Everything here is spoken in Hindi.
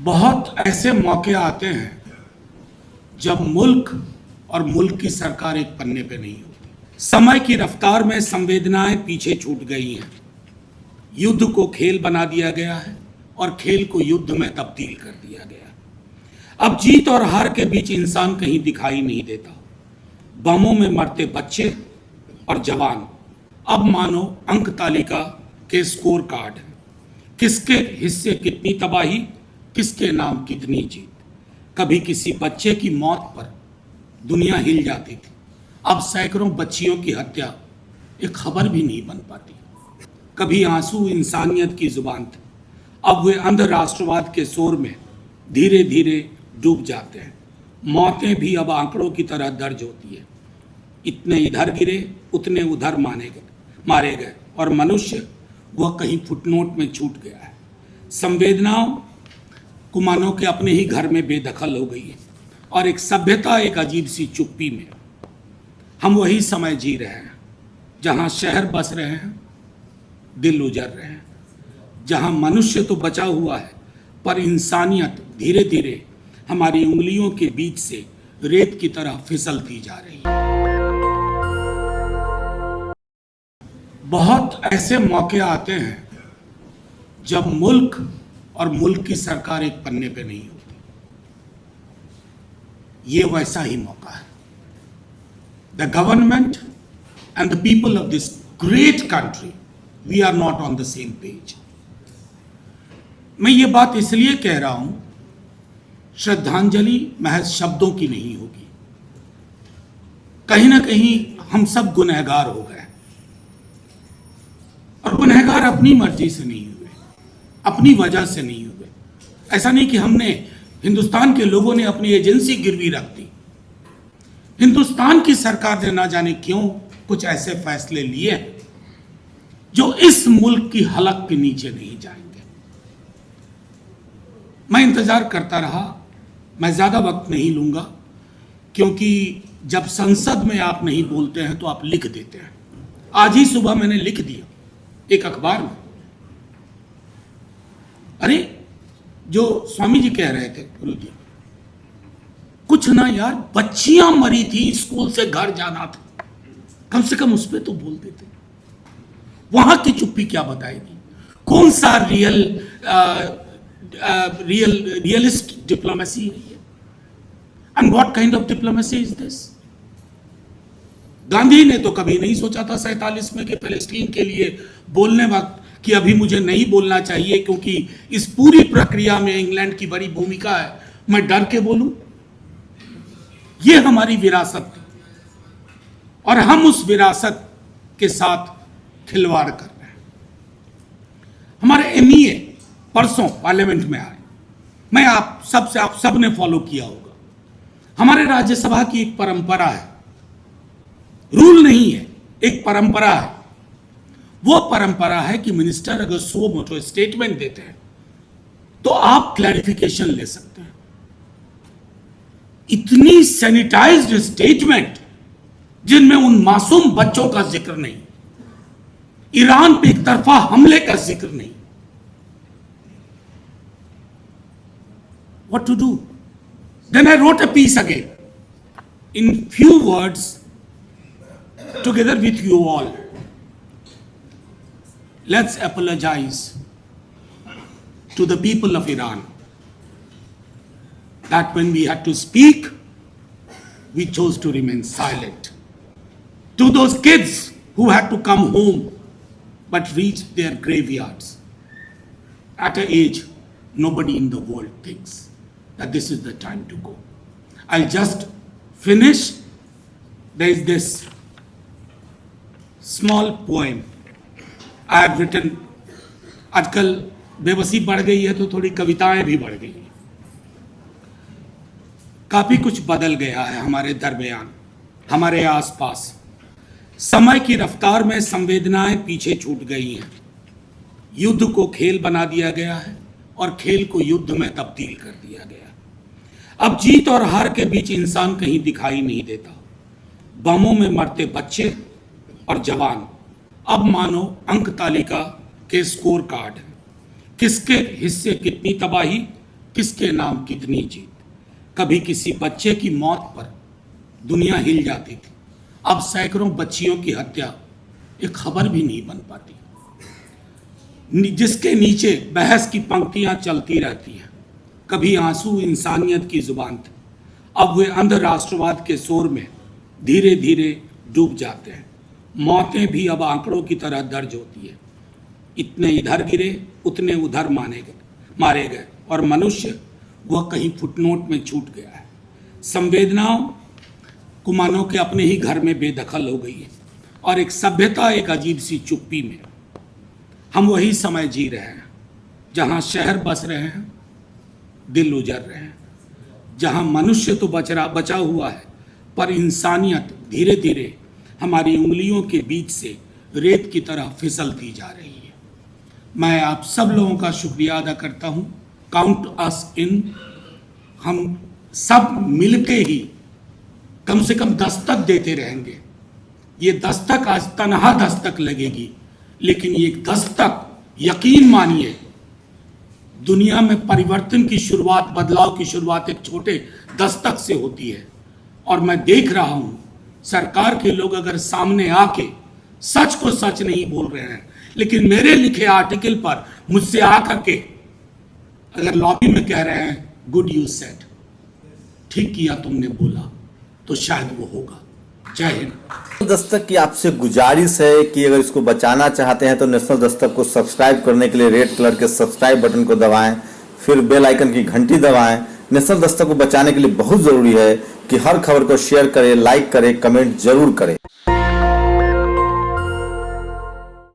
बहुत ऐसे मौके आते हैं जब मुल्क और मुल्क की सरकार एक पन्ने पे नहीं होती। समय की रफ्तार में संवेदनाएं पीछे छूट गई हैं। युद्ध को खेल बना दिया गया है और खेल को युद्ध में तब्दील कर दिया गया है। अब जीत और हार के बीच इंसान कहीं दिखाई नहीं देता। बमों में मरते बच्चे और जवान अब मानो अंक तालिका के स्कोर कार्ड हैं। किसके हिस्से कितनी तबाही, किसके नाम कितनी जीत। कभी किसी बच्चे की मौत पर दुनिया हिल जाती थी, अब सैकड़ों बच्चियों की हत्या एक खबर भी नहीं बन पाती। कभी आंसू इंसानियत की जुबान थे, अब वे अंध राष्ट्रवाद के शोर में धीरे धीरे डूब जाते हैं। मौतें भी अब आंकड़ों की तरह दर्ज होती है। इतने इधर गिरे, उतने उधर मारे गए और मनुष्य वह कहीं फुटनोट में छूट गया है। संवेदनाओं को मानो कि अपने ही घर में बेदखल हो गई है और एक सभ्यता एक अजीब सी चुप्पी में। हम वही समय जी रहे हैं जहां शहर बस रहे हैं, दिल उजर रहे हैं, जहां मनुष्य तो बचा हुआ है पर इंसानियत धीरे धीरे हमारी उंगलियों के बीच से रेत की तरह फिसलती जा रही है। बहुत ऐसे मौके आते हैं जब मुल्क और मुल्क की सरकार एक पन्ने पे नहीं होती। ये वैसा ही मौका है। The government and the people of this great country, we are not on the same page. मैं ये बात इसलिए कह रहा हूं, श्रद्धांजलि महज शब्दों की नहीं होगी। कहीं ना कहीं हम सब गुनहगार हो गए और गुनहगार अपनी मर्जी से नहीं हुए, अपनी वजह से नहीं हुए। ऐसा नहीं कि हमने, हिंदुस्तान के लोगों ने अपनी एजेंसी गिरवी रख दी। हिंदुस्तान की सरकार ने ना जाने क्यों कुछ ऐसे फैसले लिए हैं जो इस मुल्क की हलक के नीचे नहीं जाएंगे। मैं इंतजार करता रहा, मैं ज्यादा वक्त नहीं लूंगा, क्योंकि जब संसद में आप नहीं बोलते हैं तो आप लिख देते हैं। आज ही सुबह मैंने लिख दिया एक अखबार में, अरे जो स्वामी जी कह रहे थे, गुरु जी, कुछ ना यार, बच्चियां मरी थी, स्कूल से घर जाना था, कम से कम उस पर तो बोल देते। वहां की चुप्पी क्या बताएगी? कौन सा रियलिस्ट डिप्लोमेसी है ये? And what kind of diplomacy is this? Gandhi ने तो कभी नहीं सोचा था 47 में कि फिलिस्तीन के लिए बोलने वक्त कि अभी मुझे नहीं बोलना चाहिए क्योंकि इस पूरी प्रक्रिया में इंग्लैंड की बड़ी भूमिका है, मैं डर के बोलूं। ये हमारी विरासत थी और हम उस विरासत के साथ खिलवाड़ कर रहे हैं। हमारे एमईए परसों पार्लियामेंट में आए, मैं आप सब ने फॉलो किया होगा। हमारे राज्यसभा की एक परंपरा है, रूल नहीं है, एक परंपरा है। वो परंपरा है कि मिनिस्टर अगर सो मोटो स्टेटमेंट देते हैं तो आप क्लैरिफिकेशन ले सकते हैं। इतनी सैनिटाइज्ड स्टेटमेंट जिनमें उन मासूम बच्चों का जिक्र नहीं, ईरान पे एक तरफा हमले का जिक्र नहीं। What to do? Then I wrote a piece again in few words together with you all. Let's apologize to the people of Iran that when we had to speak, we chose to remain silent. To those kids who had to come home but reached their graveyards at an age nobody in the world thinks that this is the time to go. I'll just finish. There is this small poem I have written. आजकल बेबसी बढ़ गई है तो थोड़ी कविताएं भी बढ़ गई हैं। काफी कुछ बदल गया है हमारे दरमियान, हमारे आसपास। समय की रफ्तार में संवेदनाएं पीछे छूट गई हैं। युद्ध को खेल बना दिया गया है और खेल को युद्ध में तब्दील कर दिया गया। अब जीत और हार के बीच इंसान कहीं दिखाई नहीं देता। बमों में मरते बच्चे और जवान अब मानो अंक तालिका के स्कोर कार्ड हैं। किसके हिस्से कितनी तबाही, किसके नाम कितनी जीत। कभी किसी बच्चे की मौत पर दुनिया हिल जाती थी, अब सैकड़ों बच्चियों की हत्या एक खबर भी नहीं बन पाती, जिसके नीचे बहस की पंक्तियां चलती रहती हैं। कभी आंसू इंसानियत की जुबान थे, अब वे अंध राष्ट्रवाद के शोर में धीरे धीरे डूब जाते हैं। मौतें भी अब आंकड़ों की तरह दर्ज होती है, इतने इधर गिरे उतने उधर मारे गए और मनुष्य वह कहीं फुटनोट में छूट गया है। संवेदनाओं को मानो कि अपने ही घर में बेदखल हो गई है और एक सभ्यता एक अजीब सी चुप्पी में। हम वही समय जी रहे हैं जहां शहर बस रहे हैं, दिल उजर रहे हैं, जहां मनुष्य तो बचा हुआ है पर इंसानियत धीरे धीरे हमारी उंगलियों के बीच से रेत की तरह फिसलती जा रही है। मैं आप सब लोगों का शुक्रिया अदा करता हूं। काउंट अस इन। हम सब मिलके ही कम से कम दस्तक देते रहेंगे। ये दस्तक आज तनहा दस्तक लगेगी, लेकिन ये दस्तक यकीन मानिए दुनिया में परिवर्तन की शुरुआत, बदलाव की शुरुआत एक छोटे दस्तक से होती है। और मैं देख रहा हूं सरकार के लोग अगर सामने आके सच को सच नहीं बोल रहे हैं, लेकिन मेरे लिखे आर्टिकल पर मुझसे आकर के अगर लॉबी में कह रहे हैं गुड यू सेड, ठीक किया तुमने बोला, तो शायद वो होगा। जय हिंद। दस्तक की आपसे गुजारिश है कि अगर इसको बचाना चाहते हैं तो नेशनल दस्तक को सब्सक्राइब करने के लिए रेड कलर के सब्सक्राइब बटन को दबाएं, फिर बेल आइकन की घंटी दबाएं। नेशनल दस्तक को बचाने के लिए बहुत जरूरी है कि हर खबर को शेयर करें, लाइक करें, कमेंट जरूर करें।